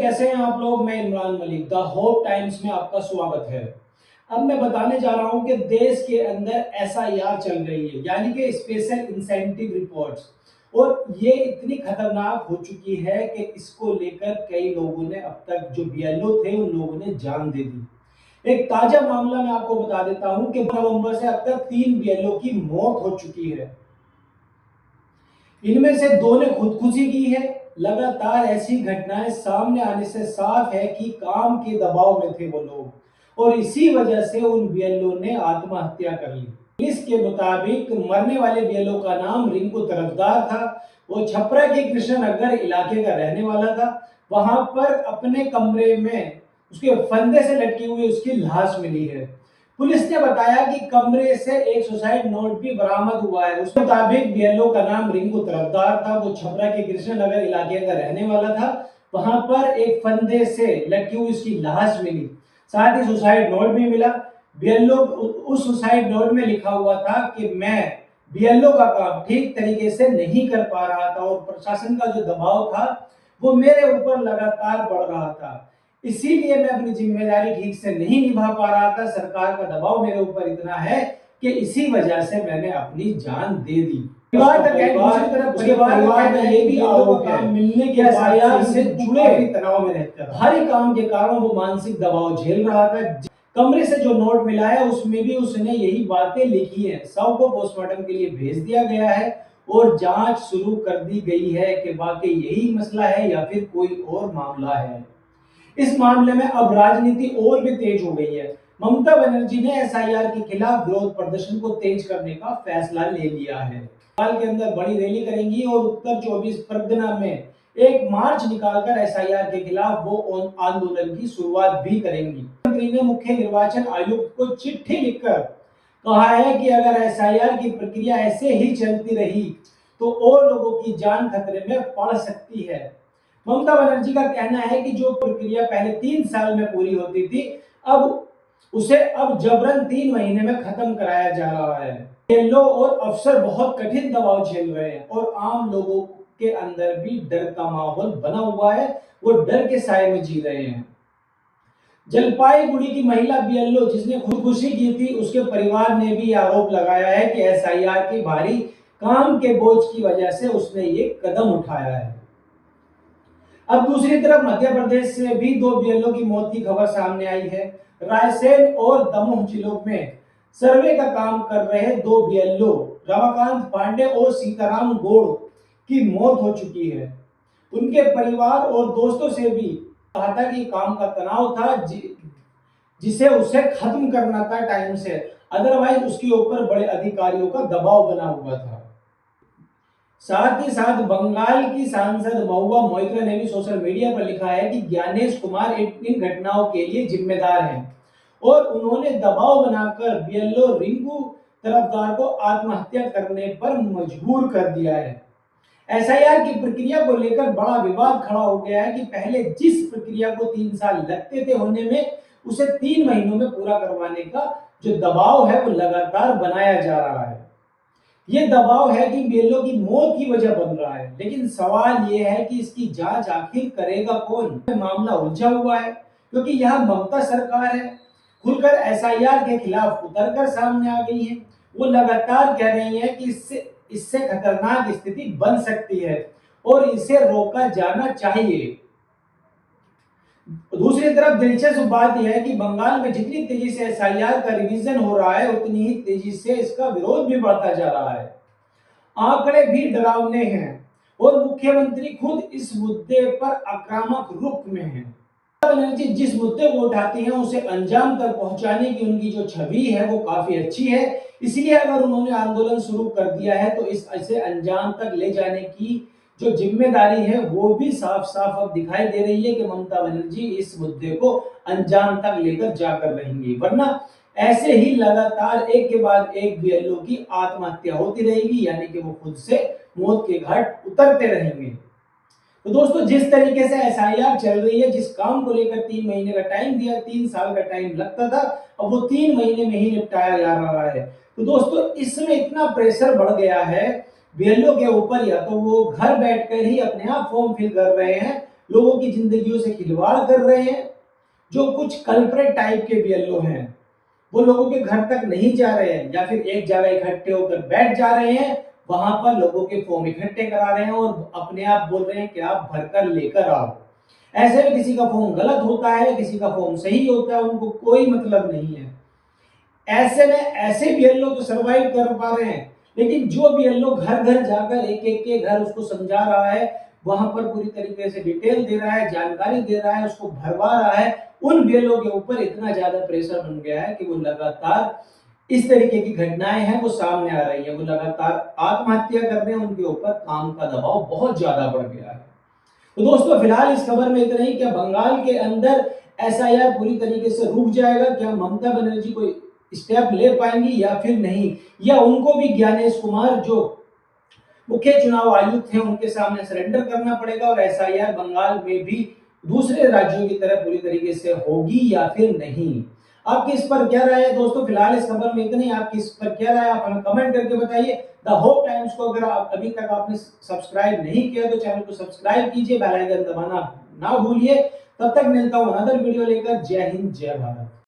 कैसे हैं आप लोग। मैं Imran Malik the hope times में आपका स्वागत है। अब मैं बताने जा रहा हूं कि देश के अंदर एसआईआर चल रही है, यानी कि स्पेशल इंसेंटिव रिपोर्ट्स, और ये इतनी खतरनाक हो चुकी है कि इसको लेकर कई लोगों ने, अब तक जो बीएलओ थे उन लोगों ने जान दे दी। एक ताजा मामला मैं आपको बता देता हूं कि नवंबर से अब तक 3 बीएलओ की मौत हो चुकी है। इनमें से 2 ने खुदकुशी की है। लगातार ऐसी घटनाएं सामने आने से साफ है कि काम के दबाव में थे वो लोग, और इसी वजह से उन बीएलओ ने आत्महत्या कर ली। पुलिस के मुताबिक मरने वाले बीएलओ का नाम रिंकू तरफदार था। वो छपरा के कृष्णनगर इलाके का रहने वाला था। वहां पर अपने कमरे में उसके फंदे से लटकी हुई उसकी लाश मिली है। पुलिस ने बताया कि कमरे से एक सुसाइड नोट भी बरामद हुआ है। उसके मुताबिक बीएलओ का नाम रिंकू तरफदार था। वो छपरा के कृष्णनगर इलाके का रहने वाला था। वहां पर एक फंदे से लटकी हुई उसकी लाश मिली, साथ ही सुसाइड नोट भी मिला। बीएलओ उस सुसाइड नोट में लिखा हुआ था कि मैं बीएलओ का काम ठीक तरीके से नहीं कर पा रहा था और प्रशासन का जो दबाव था वो मेरे ऊपर लगातार बढ़ रहा था, इसीलिए मैं अपनी जिम्मेदारी ठीक से नहीं निभा पा रहा था। सरकार का दबाव मेरे ऊपर इतना है कि इसी वजह से मैंने अपनी जान दे दी। परिवार में ये भी आरोप है मिलने के एसआईआर से जुड़े तनाव में रहकर भारी काम के कारण वो मानसिक दबाव झेल रहा था। कमरे से जो नोट मिला है उसमें भी उसने यही बातें लिखी हैं। शव को पोस्टमार्टम के लिए भेज दिया गया है और जांच शुरू कर दी गई है कि वाकई यही मसला है या फिर कोई और मामला है। इस मामले में अब राजनीति और भी तेज हो गई है। ममता बनर्जी ने एसआईआर के खिलाफ विरोध प्रदर्शन को तेज करने का फैसला ले लिया है। साल के अंदर बड़ी रैली करेंगी और उत्तर 24 परगना में एक मार्च निकालकर एसआईआर के खिलाफ वो आंदोलन की शुरुआत भी करेंगी। मंत्री ने मुख्य निर्वाचन आयुक्त को चिट्ठी लिखकर कहा है कि अगर एसआईआर की प्रक्रिया ऐसे ही चलती रही तो और लोगों की जान खतरे में पड़ सकती है। ममता बनर्जी का कहना है कि जो प्रक्रिया पहले 3 साल में पूरी होती थी, अब जबरन 3 महीने में खत्म कराया जा रहा है। बीएलओ और अफसर बहुत कठिन दबाव झेल रहे हैं और आम लोगों के अंदर भी डर का माहौल बना हुआ है। वो डर के साए में जी रहे हैं। जलपाईगुड़ी की महिला बीएलओ जिसने खुदकुशी की थी, उसके परिवार ने भी आरोप लगाया है कि एसआईआर के भारी काम के बोझ की वजह से उसने ये कदम उठाया है। अब दूसरी तरफ मध्य प्रदेश से भी 2 बीएलओ की मौत की खबर सामने आई है। रायसेन और दमोह जिलों में सर्वे का काम कर रहे 2 बीएलओ रमाकांत पांडे और सीताराम गौड़ की मौत हो चुकी है। उनके परिवार और दोस्तों से भी कहा था कि काम का तनाव था जिसे उसे खत्म करना था टाइम से, अदरवाइज उसके ऊपर बड़े अधिकारियों का दबाव बना हुआ था। साथ ही साथ बंगाल की सांसद महुआ मोइत्रा ने भी सोशल मीडिया पर लिखा है कि ज्ञानेश कुमार इन घटनाओं के लिए जिम्मेदार हैं और उन्होंने दबाव बनाकर बीएलओ रिंकू तरफदार को आत्महत्या करने पर मजबूर कर दिया है। एसआईआर की प्रक्रिया को लेकर बड़ा विवाद खड़ा हो गया है कि पहले जिस प्रक्रिया को 3 साल लगते थे होने में, उसे 3 महीनों में पूरा करवाने का जो दबाव है वो लगातार बनाया जा रहा है। ये दबाव है कि बीएलओ की मौत की वजह बन रहा है, लेकिन सवाल ये है कि इसकी जांच आखिर करेगा कौन। मामला उलझा हुआ है क्योंकि यह ममता सरकार है, खुलकर एसआईआर के खिलाफ उतरकर सामने आ गई है। वो लगातार कह रही है कि इससे खतरनाक स्थिति बन सकती है और इसे रोका जाना चाहिए। दूसरी तरफ दिलचस्प बात यह है कि बंगाल में जितनी तेजी से एसआईआर का रिवीजन हो रहा है, उतनी ही तेजी से इसका विरोध भी बढ़ता जा रहा है। आंकड़े भी डरावने हैं और मुख्यमंत्री खुद इस मुद्दे पर आक्रामक रुख में हैं। ममता बनर्जी जिस मुद्दे को उठाती हैं उसे अंजाम तक पहुंचाने की उनकी जो छवि है वो काफी अच्छी है। इसलिए अगर उन्होंने आंदोलन शुरू कर दिया है तो इसे अंजाम तक ले जाने की जो जिम्मेदारी है वो भी साफ साफ अब दिखाई दे रही है कि ममता बनर्जी इस मुद्दे को अंजाम तक लेकर जाकर रहेंगी, वरना ऐसे ही लगातार एक के बाद एक बीएलओ की आत्महत्या होती रहेगी, यानी कि वो खुद से मौत के घाट उतरते रहेंगे। तो दोस्तों, जिस तरीके से एसआईआर चल रही है, जिस काम को लेकर 3 महीने का टाइम दिया, 3 साल का टाइम लगता था, अब वो 3 महीने में ही निपटाया जा रहा है। तो दोस्तों, इसमें इतना प्रेशर बढ़ गया है बीएलओ के ऊपर, या तो वो घर बैठकर ही अपने आप फॉर्म फिल कर रहे हैं लोगों की जिंदगियों से खिलवाड़ कर रहे हैं। जो कुछ कल्प्रेट टाइप के बीएलओ हैं वो लोगों के घर तक नहीं जा रहे हैं या फिर एक जगह इकट्ठे होकर बैठ जा रहे हैं, वहां पर लोगों के फॉर्म इकट्ठे करा रहे हैं और अपने आप बोल रहे हैं कि आप भरकर लेकर आओ। ऐसे में किसी का फॉर्म गलत होता है, किसी का फॉर्म सही होता है, उनको कोई मतलब नहीं है। ऐसे में ऐसे बीएलओ तो सरवाइव कर पा रहे हैं, लेकिन जो बीएलओ घर घर जाकर एक एक के घर उसको समझा रहा है, वहां पर पूरी तरीके से डिटेल दे रहा है, जानकारी दे रहा है, उसको भरवा रहा है, उन बीएलओ के ऊपर इतना ज्यादा प्रेशर बन गया है कि वो लगातार इस तरीके की घटनाएं हैं वो सामने आ रही है, वो लगातार आत्महत्या कर रहे हैं, उनके ऊपर काम का दबाव बहुत ज्यादा बढ़ गया है। तो दोस्तों फिलहाल इस खबर में इतना ही। क्या बंगाल के अंदर एसआईआर पूरी तरीके से रुक जाएगा? क्या ममता बनर्जी कोई स्टेप ले पाएंगी या फिर नहीं, या उनको भी ज्ञानेश कुमार जो मुख्य चुनाव आयुक्त हैं उनके सामने सरेंडर करना पड़ेगा और एसआईआर बंगाल में भी दूसरे राज्यों की तरह पूरी तरीके से होगी या फिर नहीं? आपकी इस पर क्या राय है दोस्तों? फिलहाल इस खबर में इतनी। आपकी इस पर क्या राय है आप हमें कमेंट करके बताइए। द होप टाइम्स को अगर आप अभी तक आपने सब्सक्राइब नहीं किया तो चैनल को सब्सक्राइब कीजिए, बेल आइकन दबाना ना भूलिए। तब तक मिलता हूं अनदर वीडियो लेकर। जय हिंद, जय भारत।